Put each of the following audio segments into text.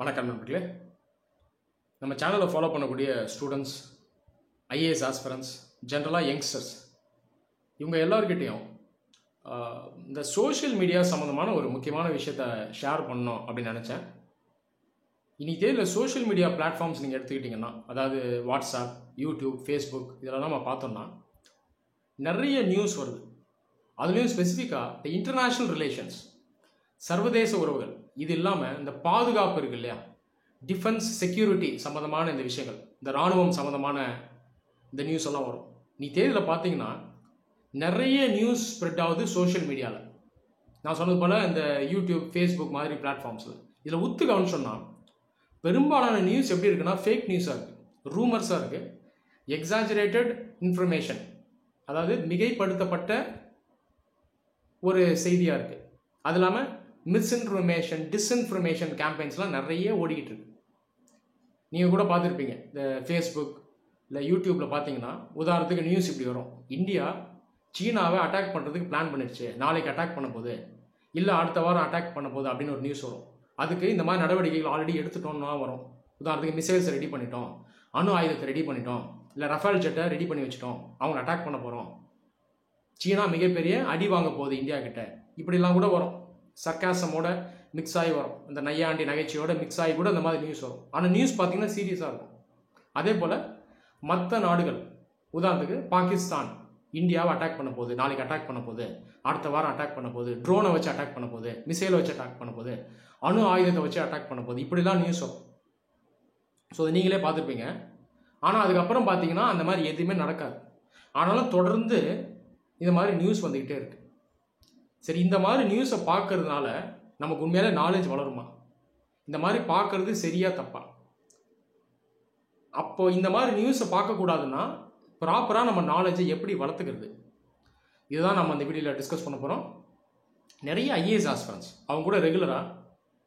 வணக்கம் நண்பர்களே. நம்ம சேனலை ஃபாலோ பண்ணக்கூடிய ஸ்டூடெண்ட்ஸ், ஐஏஎஸ் ஆஸ்பிரன்ட்ஸ், ஜென்ரலாக யங்ஸ்டர்ஸ், இவங்க எல்லாருக்கிட்டையும் இந்த சோஷியல் மீடியா சம்மந்தமான ஒரு முக்கியமான விஷயத்தை ஷேர் பண்ணணும் அப்படின்னு நினச்சேன். இன்னைக்கு தேதியில் சோஷியல் மீடியா பிளாட்ஃபார்ம்ஸ் நீங்கள் எடுத்துக்கிட்டிங்கன்னா, அதாவது வாட்ஸ்அப், யூடியூப், ஃபேஸ்புக் இதெல்லாம் நம்ம பார்த்தோம்னா நிறைய நியூஸ் வருது. அதுலேயும் ஸ்பெசிஃபிக்காக இந்த இன்டர்நேஷ்னல் ரிலேஷன்ஸ், சர்வதேச உறவுகள், இது இல்லாமல் இந்த பாதுகாப்பு இருக்கு இல்லையா, டிஃபென்ஸ் செக்யூரிட்டி சம்மந்தமான இந்த விஷயங்கள், இந்த இராணுவம் சம்மந்தமான இந்த நியூஸ் எல்லாம் வரும். நீ தேதியில் பார்த்தீங்கன்னா நிறைய நியூஸ் ஸ்ப்ரெட் ஆகுது சோஷியல் மீடியாவில். நான் சொன்னது போல் இந்த யூடியூப், ஃபேஸ்புக் மாதிரி பிளாட்ஃபார்ம்ஸில் இதில் உத்து கவனிச்சோன்னா பெரும்பாலான நியூஸ் எப்படி இருக்குன்னா ஃபேக் நியூஸாக இருக்குது, ரூமர்ஸாக இருக்குது, எக்ஸாஜரேட்டட் இன்ஃபர்மேஷன், அதாவது மிகைப்படுத்தப்பட்ட ஒரு செய்தியாக இருக்குது. அது இல்லாமல் மிஸ்இன்ஃபர்மேஷன், டிஸ்இன்ஃபர்மேஷன் கேம்பெயின்ஸ்லாம் நிறைய ஓடிக்கிட்டு இருக்கு. நீங்கள் கூட பார்த்துருப்பீங்க இந்த ஃபேஸ்புக் இல்லை யூடியூப்பில் பார்த்தீங்கன்னா, உதாரணத்துக்கு நியூஸ் இப்படி வரும்: இந்தியா சீனாவை அட்டாக் பண்ணுறதுக்கு பிளான் பண்ணிடுச்சு, நாளைக்கு அட்டாக் பண்ண போகுது, இல்லை அடுத்த வாரம் அட்டாக் பண்ண போகுது அப்படின்னு ஒரு நியூஸ் வரும். அதுக்கு இந்த மாதிரி நடவடிக்கைகள் ஆல்ரெடி எடுத்துட்டோம்னா வரும். உதாரணத்துக்கு மிசைல்ஸை ரெடி பண்ணிட்டோம், அணு ஆயுதத்தை ரெடி பண்ணிட்டோம், இல்லை ரஃபேல் ஜெட்டை ரெடி பண்ணி வச்சுட்டோம், அவங்க அட்டாக் பண்ண போகிறோம், சீனா மிகப்பெரிய அடி வாங்க போகுது இந்தியா கிட்ட, இப்படிலாம் கூட வரும். சர்க்காசமோட மிக்ஸ் ஆகி வரும், இந்த நையாண்டி நகைச்சியோட மிக்ஸ் ஆகி கூட இந்த மாதிரி நியூஸ் வரும். ஆனால் நியூஸ் பார்த்தீங்கன்னா சீரியஸாக இருக்கும். அதே போல் மற்ற நாடுகள், உதாரணத்துக்கு பாகிஸ்தான் இந்தியாவை அட்டாக் பண்ண போகுது, நாளைக்கு அட்டாக் பண்ண போகுது, அடுத்த வாரம் அட்டாக் பண்ண போகுது, ட்ரோனை வச்சு அட்டாக் பண்ண போகுது, மிசைலை வச்சு அட்டாக் பண்ண போகுது, அணு ஆயுதத்தை வச்சு அட்டாக் பண்ண போகுது, இப்படிலாம் நியூஸ் வரும். ஸோ அதை நீங்களே பார்த்துருப்பீங்க. ஆனால் அதுக்கப்புறம் பார்த்தீங்கன்னா அந்த மாதிரி எதுவுமே நடக்காது. ஆனாலும் தொடர்ந்து இந்த மாதிரி நியூஸ் வந்துக்கிட்டே இருக்கு. சரி, இந்த மாதிரி நியூஸை பார்க்கறதுனால நமக்கு உண்மையிலே நாலேஜ் வளருமா? இந்த மாதிரி பார்க்கறது சரியா தப்பா? அப்போ இந்த மாதிரி நியூஸை பார்க்கக்கூடாதுன்னா ப்ராப்பராக நம்ம நாலேஜை எப்படி வளர்த்துக்கிறது, இதுதான் நம்ம அந்த வீடியோவில் டிஸ்கஸ் பண்ண போகிறோம். நிறைய ஐஏஎஸ் ஆஸ்பிரன்ட்ஸ் அவங்க கூட ரெகுலராக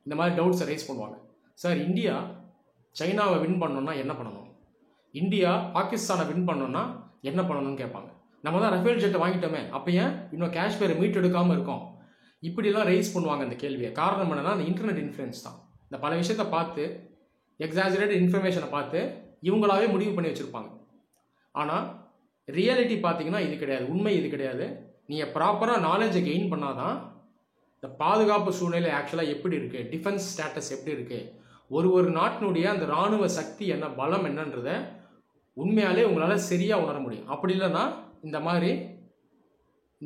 இந்த மாதிரி டவுட்ஸை ரைஸ் பண்ணுவாங்க. சார், இந்தியா சைனாவை வின் பண்ணணும்னா என்ன பண்ணணும், இந்தியா பாகிஸ்தானை வின் பண்ணணும்னா என்ன பண்ணணும்னு கேட்பாங்க. நம்ம தான் ரஃபேல் ஜெட்டை வாங்கிட்டோமே, அப்போ ஏன் இன்னும் காஷ்மீரை மீட் எடுக்காமல் இருக்கோம், இப்படிலாம் ரைஸ் பண்ணுவாங்க இந்த கேள்வியை. காரணம் என்னன்னா அந்த இன்டர்நெட் இன்ஃப்ளூயன்ஸ் தான். இந்த பல விஷயத்தை பார்த்து, எக்ஸாஜரேட்டட் இன்ஃபர்மேஷனை பார்த்து இவங்களாவே முடிவு பண்ணி வச்சுருப்பாங்க. ஆனால் ரியாலிட்டி பார்த்தீங்கன்னா இது கிடையாது, உண்மை இது கிடையாது. நீங்கள் ப்ராப்பராக நாலேஜை கெயின் பண்ணாதான் இந்த பாதுகாப்பு சூழ்நிலை ஆக்சுவலாக எப்படி இருக்குது, டிஃபென்ஸ் ஸ்டேட்டஸ் எப்படி இருக்குது, ஒரு நாட்டினுடைய அந்த இராணுவ சக்தி என்ன, பலம் என்னன்றதை உண்மையாலே உங்களால் சரியாக உணர முடியும். அப்படி இல்லைன்னா இந்த மாதிரி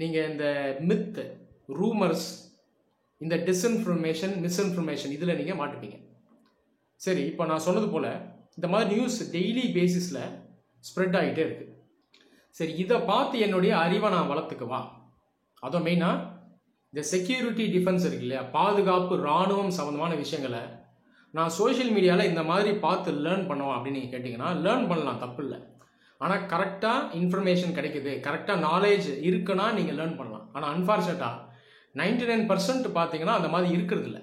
நீங்கள் இந்த மித், ரூமர்ஸ், இந்த டிஸ்இன்ஃபர்மேஷன், மிஸ்இன்ஃபர்மேஷன் இதில் நீங்கள் மாட்டுப்பீங்க. சரி, இப்போ நான் சொன்னது போல் இந்த மாதிரி நியூஸ் டெய்லி பேசிஸில் ஸ்ப்ரெட் ஆகிட்டே இருக்குது. சரி, இதை பார்த்து என்னுடைய அறிவை நான் வளர்த்துக்குவா? அதுவும் மெயினாக இந்த செக்யூரிட்டி, டிஃபென்ஸ் இருக்கு இல்லையா, பாதுகாப்பு, இராணுவம் சம்மந்தமான விஷயங்களை நான் சோஷியல் மீடியாவில் இந்த மாதிரி பார்த்து லேர்ன் பண்ணுவோம் அப்படின்னு நீங்கள் கேட்டிங்கன்னா லேர்ன் பண்ணலாம், தப்பு இல்லை. ஆனால் கரெக்டாக இன்ஃபர்மேஷன் கிடைக்குது, கரெக்டாக நாலேஜ் இருக்குன்னா நீங்கள் லேர்ன் பண்ணலாம். ஆனால் அன்ஃபார்ச்சுனேட்டாக 99% பார்த்தீங்கன்னா அந்த மாதிரி இருக்கிறது இல்லை.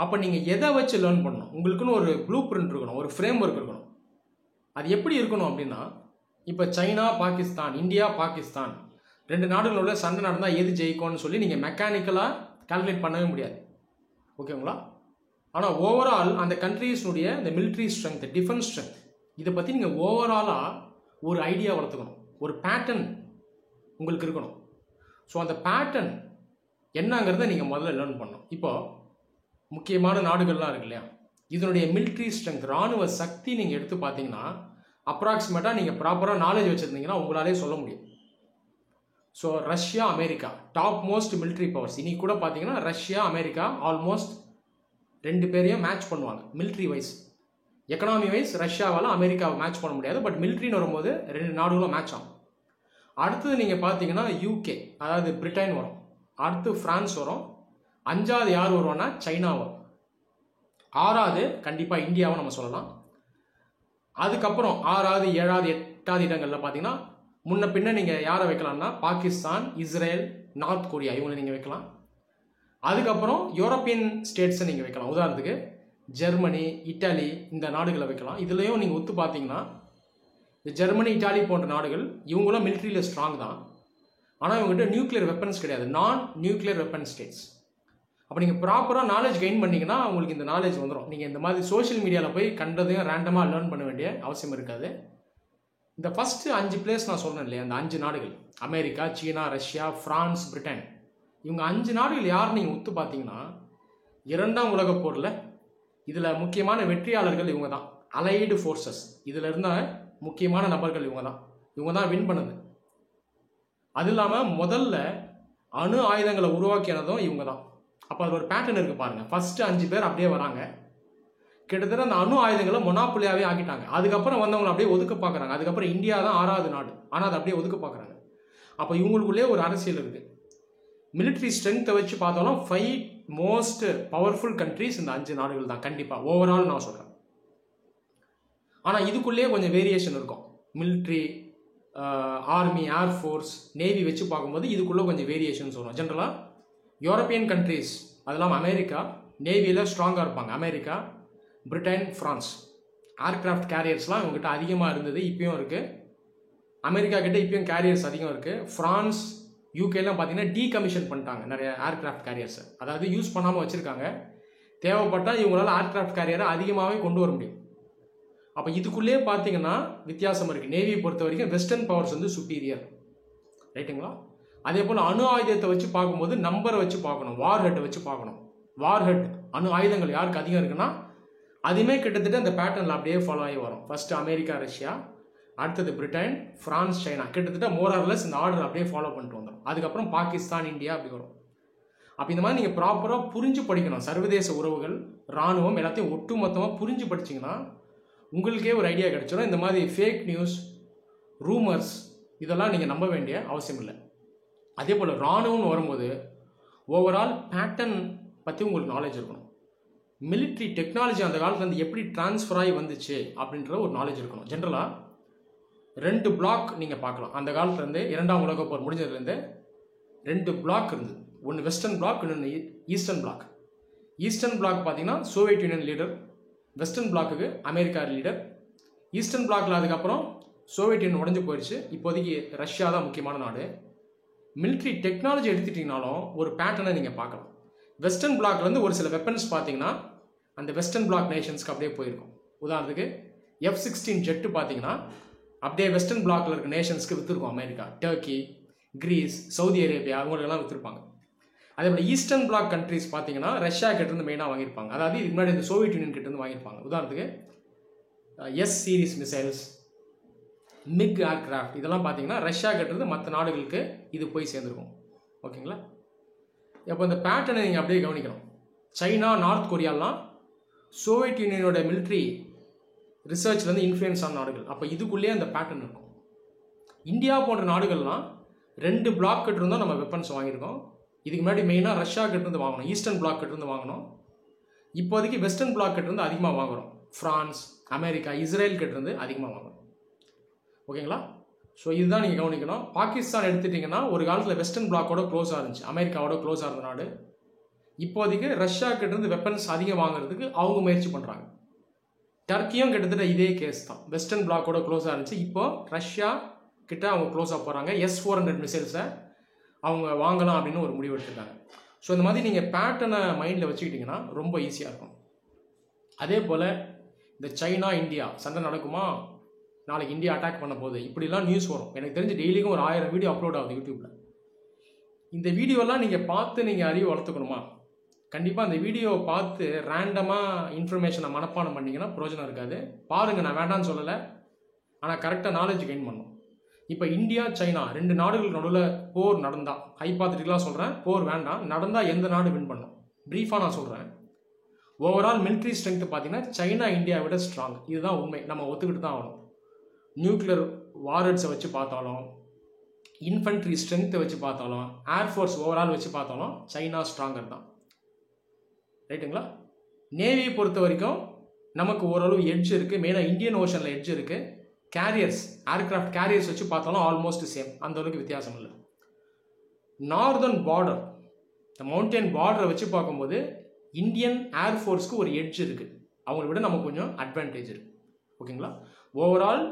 அப்போ நீங்கள் எதை வச்சு லேர்ன் பண்ணணும்? உங்களுக்குன்னு ஒரு ப்ளூ பிரிண்ட் இருக்கணும், ஒரு ஃப்ரேம் ஒர்க் இருக்கணும். அது எப்படி இருக்கணும் அப்படின்னா, இப்போ சைனா பாகிஸ்தான், இந்தியா பாகிஸ்தான், ரெண்டு நாடுகளோட சண்டை நடந்தால் எது ஜெயிக்கும்னு சொல்லி நீங்கள் மெக்கானிக்கலாக கால்குலேட் பண்ணவே முடியாது, ஓகேங்களா? ஆனால் ஓவரால் அந்த கண்ட்ரீஸ்னுடைய இந்த மிலிட்ரி ஸ்ட்ரென்த், டிஃபென்ஸ் ஸ்ட்ரென்த், இதை பற்றி நீங்கள் ஓவராலாக ஒரு ஐடியா வளர்த்துக்கணும், ஒரு பேட்டர்ன் உங்களுக்கு இருக்கணும். ஸோ அந்த பேட்டர்ன் என்னங்கிறத நீங்கள் முதல்ல லேர்ன் பண்ணணும். இப்போ முக்கியமான நாடுகள்லாம் இருக்கு இல்லையா, இதனுடைய மிலிட்ரி ஸ்ட்ரென்த், இராணுவ சக்தி நீங்கள் எடுத்து பார்த்தீங்கன்னா அப்ராக்சிமேட்டாக நீங்கள் ப்ராப்பராக நாலேஜ் வச்சுருந்தீங்கன்னா உங்களாலே சொல்ல முடியும். So Russia, America top most military powers. இன்னைக்கு கூட பார்த்தீங்கன்னா ரஷ்யா, அமெரிக்கா ஆல்மோஸ்ட் ரெண்டு பேரையும் மேட்ச் பண்ணுவாங்க மிலிட்ரி வைஸ். எக்கனாமி வைஸ் ரஷ்யாவால் அமெரிக்காவை மேட்ச் பண்ண முடியாது, பட் மிலிட்ரின்னு வரும்போது ரெண்டு நாடுகளும் மேட்ச் ஆகும். அடுத்தது நீங்கள் பார்த்தீங்கன்னா யூகே, அதாவது பிரிட்டன் வரும், அடுத்து ஃப்ரான்ஸ் வரும், அஞ்சாவது யார் வருவோன்னா சைனா வரும், ஆறாவது கண்டிப்பாக இந்தியாவை நம்ம சொல்லலாம். அதுக்கப்புறம் 6வது, 7வது, 8வது இடங்களில் பார்த்தீங்கன்னா முன்ன பின்ன நீங்கள் யாரை வைக்கலாம்னா பாகிஸ்தான், இஸ்ரேல், நார்த் கொரியா இவங்களை நீங்கள் வைக்கலாம். அதுக்கப்புறம் யூரோப்பியன் ஸ்டேட்ஸை நீங்கள் வைக்கலாம், உதாரணத்துக்கு ஜெர்மனி, இட்டாலி, இந்த நாடுகளை வைக்கலாம். இதுலேயும் நீங்கள் ஒத்து பார்த்தீங்கன்னா இந்த ஜெர்மனி, இட்டாலி போன்ற நாடுகள் இவங்களும் மிலிட்ரியில் ஸ்ட்ராங் தான். ஆனால் இவங்ககிட்ட நியூக்ளியர் வெப்பன்ஸ் கிடையாது, நான் நியூக்ளியர் வெப்பன் ஸ்டேட்ஸ். அப்போ நீங்கள் ப்ராப்பராக நாலேஜ் கெயின் பண்ணிங்கன்னா உங்களுக்கு இந்த நாலேஜ் வந்துடும். நீங்கள் இந்த மாதிரி சோஷியல் மீடியாவில் போய் கண்டதையும் ரேண்டமாக லேர்ன் பண்ண வேண்டிய அவசியம் இருக்காது. இந்த ஃபஸ்ட்டு 5 பிளேஸ் நான் சொன்னேன் இல்லையா, அந்த 5 நாடுகள் அமெரிக்கா, சீனா, ரஷ்யா, ஃப்ரான்ஸ், பிரிட்டன், இவங்க 5 நாடுகள் யார் நீங்கள் ஒத்து பார்த்தீங்கன்னா 2ஆம் உலகப் போரில் இதில் முக்கியமான வெற்றியாளர்கள் இவங்க தான். அலைடு ஃபோர்ஸஸ் இதில் இருந்த முக்கியமான நபர்கள் இவங்க தான் வின் பண்ணுது. அது இல்லாமல் முதல்ல அணு ஆயுதங்களை உருவாக்கினதும் இவங்க தான். அப்போ அது ஒரு பேட்டர்ன் இருக்குது பாருங்கள். ஃபஸ்ட்டு 5 பேர் அப்படியே வராங்க, கிட்டத்தட்ட அந்த அணு ஆயுதங்களை மொனாப்புலியாவே ஆக்கிட்டாங்க. அதுக்கப்புறம் வந்தவங்களை அப்படியே ஒதுக்க பார்க்குறாங்க. அதுக்கப்புறம் இந்தியா தான் 6வது நாடு, ஆனால் அதை அப்படியே ஒதுக்க பார்க்குறாங்க. அப்போ இவங்களுக்குள்ளே ஒரு அரசியல் இருக்குது. மிலிட்ரி ஸ்ட்ரென்த்தை வச்சு பார்த்தாலும் 5 மோஸ்ட் பவர்ஃபுல் கண்ட்ரிஸ் இந்த 5 நாடுகள் தான் கண்டிப்பாக ஓவரால் நான் சொல்கிறேன். ஆனால் இதுக்குள்ளேயே கொஞ்சம் வேரியேஷன் இருக்கும். மிலிட்ரி, ஆர்மி, ஏர்ஃபோர்ஸ், நேவி வச்சு பார்க்கும்போது இதுக்குள்ளே கொஞ்சம் வேரியேஷன் சொல்லுவோம். ஜென்ரலாக யூரோப்பியன் கண்ட்ரிஸ், அது இல்லாமல் அமெரிக்கா நேவியில் ஸ்ட்ராங்காக இருப்பாங்க. அமெரிக்கா, பிரிட்டன், ஃப்ரான்ஸ் ஏர்க்ராஃப்ட் கேரியர்ஸ்லாம் இவங்ககிட்ட அதிகமாக இருந்தது, இப்பயும் இருக்குது. அமெரிக்கா கிட்ட இப்பயும் கேரியர்ஸ் அதிகம் இருக்குது. ஃப்ரான்ஸ், யூகேலாம் பார்த்தீங்கன்னா டீகமிஷன் பண்ணிட்டாங்க நிறைய ஏர்க்ராஃப்ட் கேரியர்ஸை, அதாவது யூஸ் பண்ணாமல் வச்சுருக்காங்க. தேவைப்பட்டால் இவங்களால் ஏர்க்ராஃப்ட் கேரியரை அதிகமாகவே கொண்டு வர முடியும். அப்போ இதுக்குள்ளேயே பார்த்தீங்கன்னா வித்தியாசம் இருக்குது. நேவியை பொறுத்த வரைக்கும் வெஸ்டர்ன் பவர்ஸ் வந்து சுப்பீரியர், ரைட்டுங்களா? அதே போல் அணு ஆயுதத்தை வச்சு பார்க்கும்போது நம்பரை வச்சு பார்க்கணும், வார் ஹெட்டை வச்சு பார்க்கணும். வார் ஹெட் அணு ஆயுதங்கள் யாருக்கு அதிகம் இருக்குன்னா அதுவுமே கிட்டத்தட்ட அந்த பேட்டர்னில் அப்படியே ஃபாலோ ஆகி வரும். ஃபஸ்ட்டு அமெரிக்கா, ரஷ்யா, அடுத்தது பிரிட்டன், ஃப்ரான்ஸ், சைனா, கிட்டத்தட்ட மோரார்லெஸ் இந்த ஆர்டர் அப்படியே ஃபாலோ பண்ணிட்டு வந்துடும். அதுக்கப்புறம் பாகிஸ்தான், இந்தியா அப்படி வரும். அப்போ இந்த மாதிரி நீங்கள் ப்ராப்பராக புரிஞ்சு படிக்கணும். சர்வதேச உறவுகள், இராணுவம் எல்லாத்தையும் ஒட்டுமொத்தமாக புரிஞ்சு படிச்சிங்கன்னா உங்களுக்கே ஒரு ஐடியா கிடைச்சிடும். இந்த மாதிரி ஃபேக் நியூஸ், ரூமர்ஸ் இதெல்லாம் நீங்கள் நம்ப வேண்டிய அவசியம் இல்லை. அதே போல் இராணுவம்னு வரும்போது ஓவரால் பேட்டர்ன் பற்றி உங்களுக்கு நாலேஜ் இருக்கணும். மிலிட்ரி டெக்னாலஜி அந்த காலத்துலேருந்து எப்படி டிரான்ஸ்ஃபர் ஆகி வந்துச்சு அப்படின்ற ஒரு நாலேஜ் இருக்கணும். ஜென்ரலாக 2 பிளாக் நீங்கள் பார்க்கலாம். அந்த காலத்துலேருந்து 2ஆம் உலகப் போர் முடிஞ்சதுலேருந்து 2 பிளாக் இருந்தது. ஒன்று வெஸ்டர்ன் பிளாக், இன்னொன்று ஈஸ்டர்ன் பிளாக். ஈஸ்டர்ன் பிளாக் பார்த்தீங்கன்னா சோவியத் யூனியன் லீடர், வெஸ்டர்ன் பிளாக்குக்கு அமெரிக்கா லீடர். ஈஸ்டர்ன் பிளாக்ல அதுக்கப்புறம் சோவியத் யூனியன் உடஞ்சு போயிடுச்சு. இப்போதைக்கு ரஷ்யா தான் முக்கியமான நாடு. மிலிட்ரி டெக்னாலஜி எடுத்துட்டிங்கனாலும் ஒரு பேட்டர்னை நீங்கள் பார்க்கலாம். வெஸ்டர்ன் பிளாக்லேருந்து ஒரு சில வெப்பன்ஸ் பார்த்தீங்கன்னா அந்த வெஸ்டர்ன் பிளாக் நேஷன்ஸ்க்கு அப்படியே போயிருக்கும். உதாரணத்துக்கு F-16 ஜெட்டு பார்த்தீங்கன்னா அப்படியே வெஸ்டர்ன் பிளாக்ல இருக்க நேஷன்ஸ்க்கு விற்றுருக்கும். America, Turkey, Greece, Saudi Arabia அவங்களுக்கெல்லாம் விற்றுருப்பாங்க. அதே போல் ஈஸ்டர்ன் பிளாக் கண்ட்ரிஸ் பார்த்தீங்கன்னா ரஷ்யா கிட்டேருந்து மெயினாக வாங்கியிருப்பாங்க. அதாவது இதுக்கு முன்னாடி இந்த சோவியத் யூனியன் கிட்டேருந்து வாங்கியிருப்பாங்க. உதாரணத்துக்கு எஸ் சீரிஸ் மிசைல்ஸ், மிக் ஏர்க்ராஃப்ட் இதெல்லாம் பார்த்தீங்கன்னா ரஷ்யா கிட்டேருந்து மற்ற நாடுகளுக்கு இது போய் சேர்ந்துருக்கும். ஓகேங்களா? இப்போ இந்த பேட்டர்னை நீங்கள் அப்படியே கவனிக்கணும். சைனா, நார்த் கொரியாலாம் சோவியத் யூனியனோட மிலிட்ரி ரிசர்ச்லேருந்து இன்ஃப்ளூயன்ஸ் ஆன நாடுகள். அப்போ இதுக்குள்ளேயே அந்த பேட்டர்ன் இருக்கும். இந்தியா போன்ற நாடுகள்லாம் 2 பிளாக் கிட்ட இருந்தோம் நம்ம வெப்பன்ஸ் வாங்கியிருக்கோம். இதுக்கு முன்னாடி மெயினாக ரஷ்யா கிட்டேருந்து வாங்கணும், ஈஸ்டர்ன் பிளாக் கிட்டேருந்து வாங்கணும். இப்போதைக்கு வெஸ்டர்ன் பிளாக் கிட்டேருந்து அதிகமாக வாங்குகிறோம். ஃப்ரான்ஸ், அமெரிக்கா, இஸ்ரேல் கிட்டேருந்து அதிகமாக வாங்குகிறோம். ஓகேங்களா? ஸோ இதுதான் நீங்கள் கவனிக்கணும். பாகிஸ்தான் எடுத்துட்டிங்கன்னா ஒரு காலத்தில் வெஸ்டர்ன் பிளாக்கோட க்ளோஸாக இருந்துச்சு, அமெரிக்காவோட க்ளோஸாக இருந்த நாடு. இப்போதைக்கு ரஷ்யா கிட்டேருந்து வெப்பன்ஸ் அதிகம் வாங்குறதுக்கு அவங்க முயற்சி பண்ணுறாங்க. டர்க்கியும் கிட்டத்தட்ட இதே கேஸ் தான், வெஸ்டர்ன் பிளாக்கோட க்ளோஸாக இருந்துச்சு. இப்போ ரஷ்யா கிட்ட அவங்க க்ளோஸாக போகிறாங்க. S-400 மிசைல்ஸை அவங்க வாங்கலாம் அப்படின்னு ஒரு முடிவு எடுத்துருக்காங்க. ஸோ இந்த மாதிரி நீங்கள் பேட்டர்னை மைண்டில் வச்சுக்கிட்டிங்கன்னா ரொம்ப ஈஸியாக இருக்கும். அதே போல் இந்த சைனா இந்தியா சண்டை நடக்குமா, நாளைக்கு இந்தியா அட்டாக் பண்ண போகுது, இப்படிலாம் நியூஸ் வரும். எனக்கு தெரிஞ்சு டெய்லிக்கும் ஒரு 1000 வீடியோ அப்லோட் ஆகுது யூடியூப்பில். இந்த வீடியோலாம் நீங்கள் பார்த்து நீங்கள் அறிவு வளர்த்துக்கணுமா? கண்டிப்பாக அந்த வீடியோவை பார்த்து ரேண்டமாக இன்ஃபர்மேஷனை மனப்பாடம் பண்ணிங்கன்னா பிரயோஜனம் இருக்காது. பாருங்கள், நான் வேண்டான்னு சொல்லலை, ஆனால் கரெக்டாக நாலேஜ் கெயின் பண்ணணும். இப்போ இந்தியா, சைனா 2 நாடுகளுக்கு நடுவில் போர் நடந்தால், ஹைபாத்தட்டிக்கலாக சொல்கிறேன், போர் வேண்டாம், நடந்தால் எந்த நாடு வின் பண்ணும்? ப்ரீஃபாக நான் சொல்கிறேன். ஓவரால் மிலிட்ரி ஸ்ட்ரென்த் பார்த்தீங்கன்னா சைனா இந்தியா விட ஸ்ட்ராங். இதுதான் உண்மை, நம்ம ஒத்துக்கிட்டு தான் ஆகணும். நியூக்ளியர் வாரட்ஸை வச்சு பார்த்தாலும், இன்ஃபென்ட்ரி ஸ்ட்ரென்த்தை வச்சு பார்த்தாலும், ஏர்ஃபோர்ஸ் ஓவரால் வச்சு பார்த்தாலும் சைனா ஸ்ட்ராங்கர் தான். ரைட்டுங்களா? நேவியை பொறுத்த வரைக்கும் நமக்கு ஓரளவு எட்ஜ் இருக்குது. மெயினாக இந்தியன் ஓஷனில் எட்ஜ் இருக்குது. கேரியர்ஸ், ஏர்க்ராஃப்ட் கேரியர்ஸ் வச்சு பார்த்தாலும் ஆல்மோஸ்ட் சேம், அந்த அளவுக்கு வித்தியாசம் இல்லை. நார்தர்ன் பார்டர், இந்த மவுண்டன் பார்டரை வச்சு பார்க்கும்போது இந்தியன் ஏர்ஃபோர்ஸ்க்கு ஒரு எட்ஜ் இருக்குது. அவங்கள விட நமக்கு கொஞ்சம் அட்வான்டேஜ் இருக்குது. ஓகேங்களா? ஓவரால்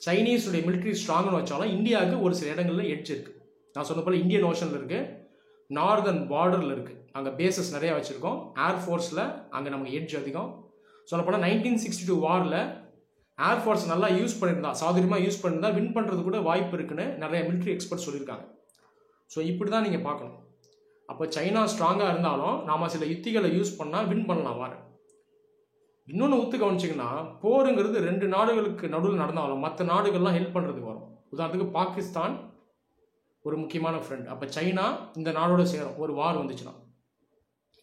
சைனீஸுடைய மிலிட்ரி ஸ்ட்ராங்னு வச்சாலும் இந்தியாவுக்கு ஒரு சில இடங்களில் எட்ஜ் இருக்குது. நான் சொன்ன போல் இந்தியன் ஓஷனில் இருக்குது, நார்தர்ன் பார்டரில் இருக்குது. அங்கே பேசஸ் நிறையா வச்சுருக்கோம். ஏர்ஃபோர்ஸில் அங்கே நமக்கு எட்ஜ் அதிகம். சொல்லப்போனால் 1962 வாரில் ஏர்ஃபோர்ஸ் நல்லா யூஸ் பண்ணியிருந்தா, சாதுரியமாக யூஸ் பண்ணியிருந்தா வின் பண்ணுறது கூட வாய்ப்பு இருக்குன்னு நிறைய மிலிட்ரி எக்ஸ்பர்ட் சொல்லியிருக்காங்க. ஸோ இப்படி தான் நீங்கள் பார்க்கணும். அப்போ சைனா ஸ்ட்ராங்காக இருந்தாலும் நாம் சில யுத்திகளை யூஸ் பண்ணால் வின் பண்ணலாம் வார். இன்னொன்று ஒத்து கவனிச்சிங்கன்னா, போருங்கிறது 2 நாடுகளுக்கு நடுவில் நடந்தாலும் மற்ற நாடுகள்லாம் ஹெல்ப் பண்ணுறதுக்கு வரும். உதாரணத்துக்கு பாகிஸ்தான் ஒரு முக்கியமான ஃப்ரெண்ட். அப்போ சைனா இந்த நாடோட சேரும் ஒரு வார் வந்துச்சுன்னா.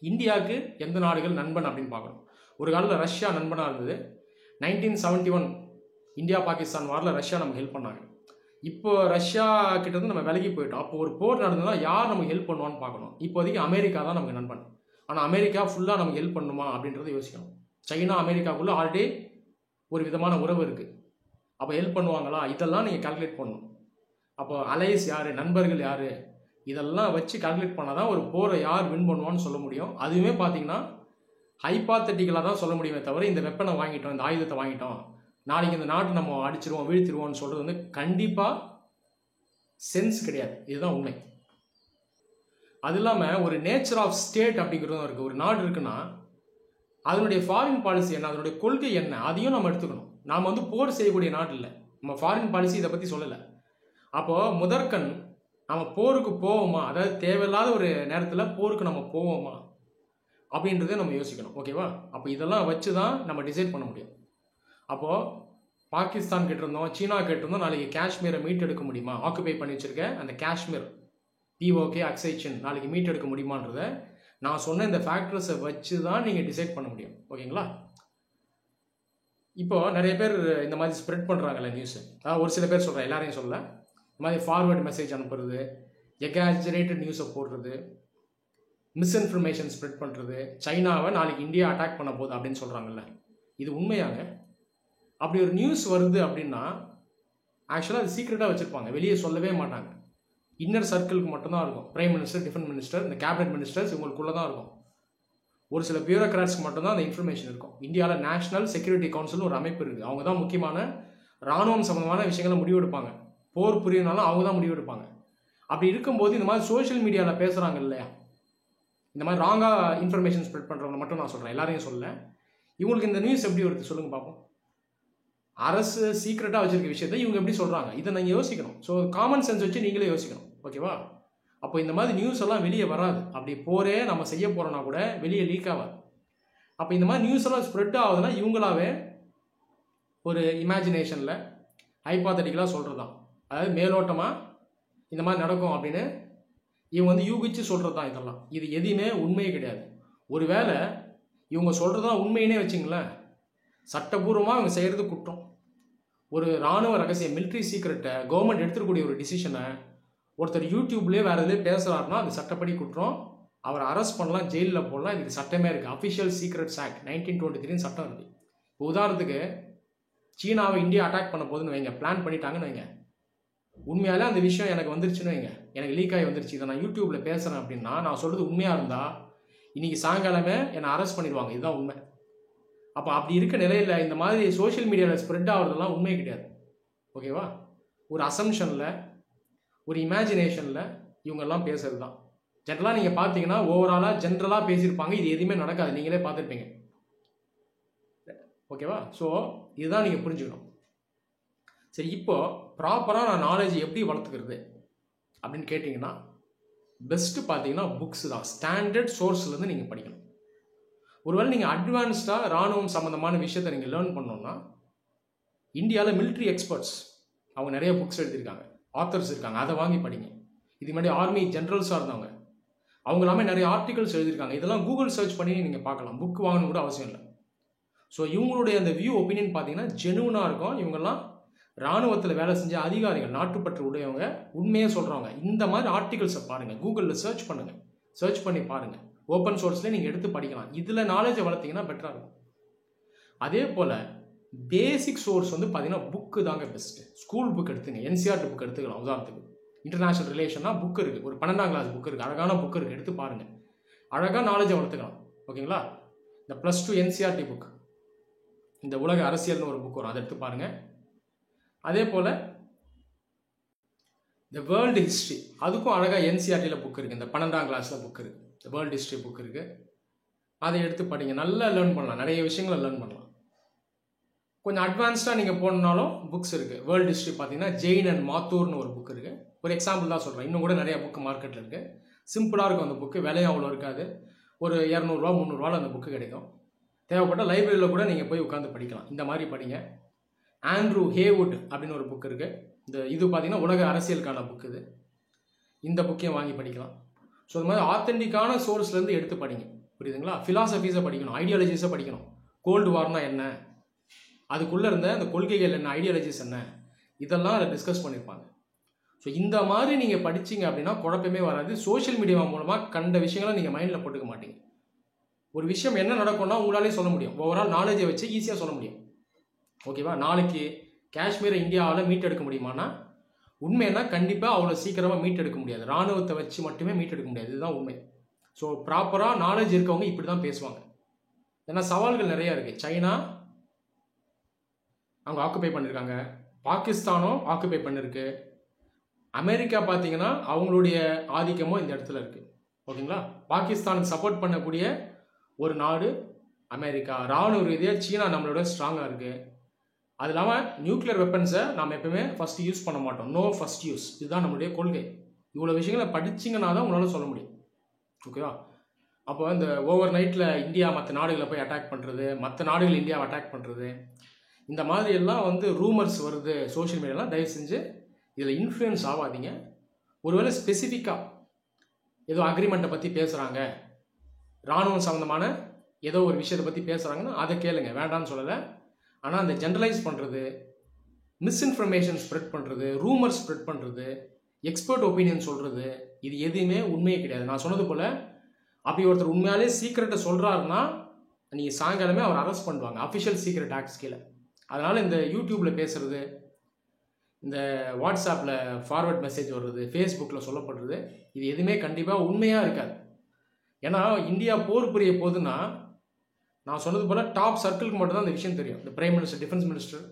இந்தியாவுக்கு எந்த நாடுகள் நண்பன் அப்படின்னு பார்க்கணும். ஒரு காலத்தில் ரஷ்யா நண்பனாக இருந்தது. 1971 இந்தியா பாகிஸ்தான் வாரில் ரஷ்யா நமக்கு ஹெல்ப் பண்ணாங்க. இப்போ ரஷ்யா கிட்டேருந்து நம்ம விலகி போயிட்டோம். அப்போ ஒரு போர் நடந்ததுன்னா யார் நமக்கு ஹெல்ப் பண்ணுவான்னு பார்க்கணும். இப்போதைக்கு அமெரிக்கா தான் நமக்கு நண்பன். ஆனால் அமெரிக்கா ஃபுல்லாக நமக்கு ஹெல்ப் பண்ணுமா அப்படின்றத யோசிக்கணும். சைனா அமெரிக்காவுக்குள்ளே ஆல்ரெடி ஒரு விதமான உறவு இருக்குது. அப்போ ஹெல்ப் பண்ணுவாங்களா, இதெல்லாம் நீங்கள் கால்குலேட் பண்ணணும். அப்போ அலைஸ் யார், நண்பர்கள் யார், இதெல்லாம் வச்சு கால்குலேட் பண்ணால் தான் ஒரு போரை யார் வின் பண்ணுவான்னு சொல்ல முடியும். அதுவுமே பார்த்தீங்கன்னா ஹைபாத்தட்டிக்கலாக தான் சொல்ல முடியுமே தவிர இந்த வெப்பனை வாங்கிட்டோம், இந்த ஆயுதத்தை வாங்கிட்டோம், நாளைக்கு இந்த நாட்டு நம்ம அடிச்சிருவோம் வீழ்த்திடுவோம்னு சொல்கிறது வந்து கண்டிப்பாக சென்ஸ் கிடையாது. இதுதான் உண்மை. அது இல்லாமல் ஒரு நேச்சர் ஆஃப் ஸ்டேட் அப்படிங்கிறதும் இருக்குது. ஒரு நாடு இருக்குன்னா அதனுடைய ஃபாரின் பாலிசி என்ன, அதனுடைய கொள்கை என்ன, அதையும் நம்ம எடுத்துக்கணும். நாம் வந்து போர் செய்யக்கூடிய நாடு இல்லை. நம்ம ஃபாரின் பாலிசி இதை பற்றி சொல்லலை. அப்போது முதற்கண் நம்ம போருக்கு போவோமா, அதாவது தேவையில்லாத ஒரு நேரத்தில் போருக்கு நம்ம போவோமா அப்படின்றத நம்ம யோசிக்கணும். ஓகேவா? அப்போ இதெல்லாம் வச்சு தான் நம்ம டிசைட் பண்ண முடியும். அப்போது பாகிஸ்தான் கேட்டிருந்தோம், சீனா கேட்டிருந்தோம், நாளைக்கு காஷ்மீரை மீட் எடுக்க முடியுமா, ஆக்குபை பண்ணி வச்சுருக்கேன் அந்த காஷ்மீர் பிஓகே அக்சைஷன் நாளைக்கு மீட் எடுக்க முடியுமான்றத நான் சொன்ன இந்த ஃபேக்டர்ஸை வச்சு தான் நீங்கள் டிசைட் பண்ண முடியும். ஓகேங்களா? இப்போது நிறைய பேர் இந்த மாதிரி ஸ்ப்ரெட் பண்ணுறாங்கல்ல நியூஸு. அதாவது ஒரு சில பேர் சொல்கிறேன், எல்லாரையும் சொல்ல. இந்த மாதிரி ஃபார்வர்டு மெசேஜ் அனுப்புறது, எக்ஸாஜரேட்டட் நியூஸை போடுறது, மிஸ்இன்ஃபர்மேஷன் ஸ்ப்ரெட் பண்ணுறது, சைனாவை நாளைக்கு இந்தியா அட்டாக் பண்ண போகுது அப்படின்னு சொல்கிறாங்கல்ல, இது உண்மையாங்க? அப்படி ஒரு நியூஸ் வருது அப்படின்னா ஆக்சுவலாக அது சீக்ரெட்டாக வச்சுருப்பாங்க, வெளியே சொல்லவே மாட்டாங்க. இன்னர் சர்க்கிளுக்கு மட்டும்தான் இருக்கும். பிரைம் மினிஸ்டர், டிஃபென்ஸ் மினிஸ்டர், இந்த கேபினட் மினிஸ்டர்ஸ் இவங்களுக்குள்ளே தான் இருக்கும். ஒரு சில பியூரோக்ராட்ஸ்க்கு மட்டும்தான் அந்த இன்ஃபர்மேஷன் இருக்கும். இந்தியாவில் நேஷனல் செக்யூரிட்டி கவுன்சில் ஒரு அமைப்பு இருக்குது. அவங்க தான் முக்கியமான இராணுவம் சம்மந்தமான விஷயங்களை முடிவெடுப்பாங்க. போர் புரியனாலும் அவங்க தான் முடிவெடுப்பாங்க. அப்படி இருக்கும்போது இந்த மாதிரி சோஷியல் மீடியாவில் பேசுகிறாங்க இல்லையா, இந்த மாதிரி ராங்காக இன்ஃபர்மேஷன் ஸ்ப்ரெட் பண்ணுறவங்க மட்டும் நான் சொல்கிறேன், எல்லாரையும் சொல்ல. இவங்களுக்கு இந்த நியூஸ் எப்படி வருது சொல்லுங்கள் பார்ப்போம். அரசு சீக்ரெட்டாக வச்சுருக்க விஷயத்தை இவங்க எப்படி சொல்கிறாங்க, இதை நீங்கள் யோசிக்கணும். ஸோ காமன் சென்ஸ் வச்சு நீங்களே யோசிக்கணும். ஓகேவா? அப்போ இந்த மாதிரி நியூஸ் எல்லாம் வெளியே வராது. அப்படி போரே நம்ம செய்ய போகிறோன்னா கூட வெளியே லீக் ஆகாது. அப்போ இந்த மாதிரி நியூஸ் எல்லாம் ஸ்ப்ரெட் ஆகுதுன்னா இவங்களாவே ஒரு இமேஜினேஷனில் ஹைபாத்தட்டிக்கலாக சொல்கிறது தான். அதாவது மேலோட்டமாக இந்த மாதிரி நடக்கும் அப்படின்னு இவங்க வந்து யூகிச்சு சொல்கிறது தான் இதெல்லாம். இது எதுவுமே உண்மையே கிடையாது. ஒருவேளை இவங்க சொல்கிறது தான் உண்மையினே வச்சிங்களேன், சட்டபூர்வமாக இவங்க செய்கிறது குற்றம். ஒரு இராணுவ ரகசிய மிலிட்ரி சீக்ரெட்டை கவர்மெண்ட் எடுத்துக்கூடிய ஒரு டிசிஷனை ஒருத்தர் யூடியூப்லேயே வேறு எதுலேயே பேசுகிறாருன்னா அது சட்டப்படி குற்றம். அவரை அரெஸ்ட் பண்ணலாம், ஜெயிலில் போடலாம். இதுக்கு சட்டமே இருக்குது. அஃபிஷியல் சீக்ரெட்ஸ் ஆக்ட் 1923 சட்டம் இருக்குது. இப்போ உதாரணத்துக்கு சீனாவை இந்தியா அட்டாக் பண்ண போதுன்னு வைங்க, பிளான் பண்ணிட்டாங்கன்னு வைங்க. உண்மையாலே அந்த விஷயம் எனக்கு வந்துருச்சுன்னு வைங்க, எனக்கு லீக் ஆகி வந்துருச்சு, இதை நான் யூடியூப்பில் பேசுகிறேன் அப்படின்னா நான் சொல்கிறது உண்மையாக இருந்தால் இன்றைக்கி சாயங்காலமே என்னை அரெஸ்ட் பண்ணிடுவாங்க. இதுதான் உண்மை. அப்போ அப்படி இருக்க நிலையில் இந்த மாதிரி சோஷியல் மீடியாவில் ஸ்ப்ரெட் ஆகிறதுலாம் உண்மை கிடையாது. ஓகேவா? ஒரு அசம்ஷனில், ஒரு இமேஜினேஷனில் இவங்கெல்லாம் பேசுறது தான். ஜென்ரலாக நீங்கள் பார்த்தீங்கன்னா ஓவராலாக ஜென்ரலாக பேசியிருப்பாங்க. இது எதுவுமே நடக்காது, நீங்களே பார்த்துருப்பீங்க. ஓகேவா? ஸோ இதுதான் நீங்கள் புரிஞ்சுக்கணும். சரி, இப்போது ப்ராப்பராக நான் நாலேஜ் எப்படி வளர்த்துக்கிறது அப்படின்னு கேட்டிங்கன்னா பெஸ்ட்டு பார்த்தீங்கன்னா புக்ஸ் தான். ஸ்டாண்டர்ட் சோர்ஸ்லேருந்து நீங்கள் படிக்கணும். ஒருவேளை நீங்கள் அட்வான்ஸ்டாக இராணுவம் சம்மந்தமான விஷயத்தை நீங்கள் லேர்ன் பண்ணோன்னா இந்தியாவில் மிலிட்ரி எக்ஸ்பர்ட்ஸ் அவங்க நிறைய புக்ஸ் எழுதியிருக்காங்க, ஆத்தர்ஸ் இருக்காங்க, அதை வாங்கி படிங்க. இது மாதிரி ஆர்மி ஜென்ரல்ஸாக இருந்தவங்க அவங்க எல்லாமே நிறைய ஆர்டிகல்ஸ் எழுதியிருக்காங்க. இதெல்லாம் கூகுள் சர்ச் பண்ணி நீங்கள் பார்க்கலாம். புக் வாங்கணும் கூட அவசியம் இல்லை. ஸோ இவங்களுடைய அந்த வியூ ஒப்பீனியன் பார்த்தீங்கன்னா ஜெனுவனாக இருக்கும். இவங்கெல்லாம் இராணுவத்தில் வேலை செஞ்ச அதிகாரிகள், நாட்டுப்பற்று உடையவங்க, உண்மையாக சொல்கிறவங்க. இந்த மாதிரி ஆர்டிகல்ஸை பாருங்கள், கூகுளில் சர்ச் பண்ணுங்கள், சர்ச் பண்ணி பாருங்கள். ஓப்பன் சோர்ஸ்லேயே நீங்கள் எடுத்து படிக்கலாம். இதில் நாலேஜை வளர்த்திங்கன்னா பெட்டராக இருக்கும். அதே போல் பேசிக் சோர்ஸ் வந்து பார்த்தீங்கன்னா புக்கு தாங்க பெஸ்ட்டு. ஸ்கூல் புக் எடுத்துங்க, என்சிஆர்டி புக் எடுத்துக்கலாம். உதாரணத்துக்கு இன்டர்நேஷனல் ரிலேஷன்னா புக் இருக்குது, ஒரு 12ஆம் கிளாஸ் புக் இருக்குது, அழகான புக் இருக்குது, எடுத்து பாருங்கள். அழகாக நாலேஜை வளர்த்துக்கலாம். ஓகேங்களா? இந்த +2 என்சிஆர்டி புக், இந்த உலக அரசியல்னு ஒரு புக் வரும், அதை எடுத்து பாருங்கள். அதே போல் இந்த வேர்ல்டு ஹிஸ்ட்ரி, அதுக்கும் அழகாக என்சிஆர்டியில் புக் இருக்குது, இந்த 12ஆம் கிளாஸில் புக் இருக்குது. வேர்ல்டு ஹிஸ்ட்ரி புக் இருக்குது, அதை எடுத்து படிங்க. நல்லா லேர்ன் பண்ணலாம், நிறைய விஷயங்களை லேர்ன் பண்ணலாம். கொஞ்சம் அட்வான்ஸ்டாக நீங்கள் போகணுன்னாலும் புக்ஸ் இருக்குது. வேர்ல்டு ஹிஸ்ட்ரி பார்த்தீங்கன்னா ஜெயின் அண்ட் மாத்தூர்னு ஒரு புக் இருக்குது. ஒரு எக்ஸாம்பிள் தான் சொல்கிறேன், இன்னும் கூட நிறையா புக்கு மார்க்கெட்டில் இருக்குது. சிம்பிளாக இருக்கும் அந்த புக்கு, விலையும் அவ்வளோ இருக்காது. ஒரு 200 300 அந்த புக்கு கிடைக்கும். தேவைப்பட்ட லைப்ரரியில் கூட நீங்கள் போய் உட்காந்து படிக்கலாம். இந்த மாதிரி படிங்க. ஆண்ட்ரூ ஹேவுட் அப்படின்னு ஒரு புக் இருக்குது. இது பார்த்தீங்கன்னா உலக அரசியலுக்கான புக். இந்த புக்கையும் வாங்கி படிக்கலாம். ஸோ இது மாதிரி ஆத்தென்டிக்கான சோர்ஸ்லேருந்து எடுத்து படிங்க, புரியுதுங்களா? ஃபிலாசபிஸை படிக்கணும், ஐடியாலஜிஸை படிக்கணும். கோல்டு வார்னா என்ன, அதுக்குள்ளே இருந்த அந்த கொள்கைகள் என்ன, ஐடியாலஜிஸ் என்ன, இதெல்லாம் அதை டிஸ்கஸ் பண்ணியிருப்பாங்க. ஸோ இந்த மாதிரி நீங்கள் படிச்சிங்க அப்படின்னா குழப்பமே வராது. சோஷியல் மீடியா மூலமாக கண்ட விஷயங்களை நீங்கள் மைண்டில் போட்டுக்க மாட்டீங்க. ஒரு விஷயம் என்ன நடக்கும்னா உங்களாலே சொல்ல முடியும், ஓவரால் நாலேஜை வச்சு ஈஸியாக சொல்ல முடியும். ஓகேவா? நாளைக்கு காஷ்மீரை இந்தியாவில் மீட் எடுக்க முடியுமானா உண்மைன்னா கண்டிப்பாக அவ்வளோ சீக்கிரமாக மீட் எடுக்க முடியாது. இராணுவத்தை வச்சு மட்டுமே மீட் எடுக்க முடியாது, இதுதான் உண்மை. ஸோ ப்ராப்பராக நாலேஜ் இருக்கவங்க இப்படி தான் பேசுவாங்க. ஏன்னா சவால்கள் நிறையா இருக்குது. சைனா அவங்க ஆக்குபை பண்ணியிருக்காங்க, பாகிஸ்தானும் ஆக்குபை பண்ணியிருக்கு, அமெரிக்கா பார்த்தீங்கன்னா அவங்களுடைய ஆதிக்கமும் இந்த இடத்துல இருக்குது. ஓகேங்களா? பாகிஸ்தானுக்கு சப்போர்ட் பண்ணக்கூடிய ஒரு நாடு அமெரிக்கா. இராணுவ ரீதியாக சீனா நம்மளோட ஸ்ட்ராங்காக இருக்குது. அது இல்லாமல் நியூக்ளியர் வெப்பன்ஸை நம்ம எப்பவுமே ஃபஸ்ட்டு யூஸ் பண்ண மாட்டோம். நோ ஃபஸ்ட் யூஸ், இதுதான் நம்மளுடைய கொள்கை. இவ்வளோ விஷயங்களை படிச்சிங்கன்னா தான் உங்களால் சொல்ல முடியும். ஓகேவா? அப்போ இந்த ஓவர் நைட்டில் இந்தியா மற்ற நாடுகளை போய் அட்டாக் பண்ணுறது, மற்ற நாடுகள் இந்தியாவை அட்டாக் பண்ணுறது, இந்த மாதிரி எல்லாம் ரூமர்ஸ் வருது சோஷியல் மீடியாலாம். தயவு செஞ்சு இதில் இன்ஃப்ளூயன்ஸ் ஆகாதீங்க. ஒருவேளை ஸ்பெசிஃபிக்காக ஏதோ அக்ரிமெண்ட்டை பற்றி பேசுகிறாங்க, இராணுவம் சம்மந்தமான ஏதோ ஒரு விஷயத்தை பற்றி பேசுகிறாங்கன்னா அதை கேளுங்க, வேண்டான்னு சொல்லலை. ஆனால் அந்த ஜென்ரலைஸ் பண்ணுறது, மிஸ்இன்ஃபர்மேஷன் ஸ்ப்ரெட் பண்ணுறது, ரூமர் ஸ்ப்ரெட் பண்ணுறது, எக்ஸ்பர்ட் ஒப்பீனியன் சொல்கிறது, இது எதுவுமே உண்மையே கிடையாது. நான் சொன்னது போல் அப்படி ஒருத்தர் உண்மையாலே சீக்ரெட்டை சொல்கிறாருன்னா நீங்கள் சாயங்காலமே அவர் அரெஸ்ட் பண்ணுவாங்க, அஃபிஷியல் சீக்ரெட் ஆக்ட்ஸ் கீழே. அதனால் இந்த யூடியூப்பில் பேசுகிறது, இந்த வாட்ஸ்அப்பில் ஃபார்வர்ட் மெசேஜ் வர்றது, ஃபேஸ்புக்கில் சொல்லப்படுறது, இது எதுவுமே கண்டிப்பாக உண்மையாக இருக்காது. ஏன்னா இந்தியா போர் புரிய போகுதுன்னா நான் சொன்னது போல் டாப் சர்க்கிளுக்கு மட்டும்தான் அந்த விஷயம் தெரியும். இந்த பிரைம் மினிஸ்டர், டிஃபென்ஸ் மினிஸ்டர்,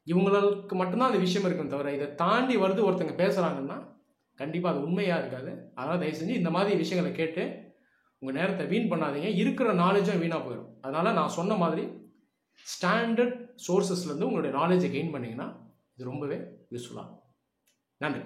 இவங்களுக்கு மட்டும்தான் அந்த விஷயம் இருக்கும். தவிர இதை தாண்டி வருது ஒருத்தங்க பேசுகிறாங்கன்னா கண்டிப்பாக அது உண்மையாக இருக்காது. அதனால் தயவு செஞ்சு இந்த மாதிரி விஷயங்களை கேட்டு உங்கள் நேரத்தை வீண் பண்ணாதீங்க. இருக்கிற நாலேஜும் வீணாக போயிடும். அதனால் நான் சொன்ன மாதிரி ஸ்டாண்டர்ட் சோர்ஸஸ்லேருந்து உங்களுடைய நாலேஜை கெயின் பண்ணிங்கன்னா இது ரொம்பவே யூஸ்ஃபுல்லாக. நன்றி.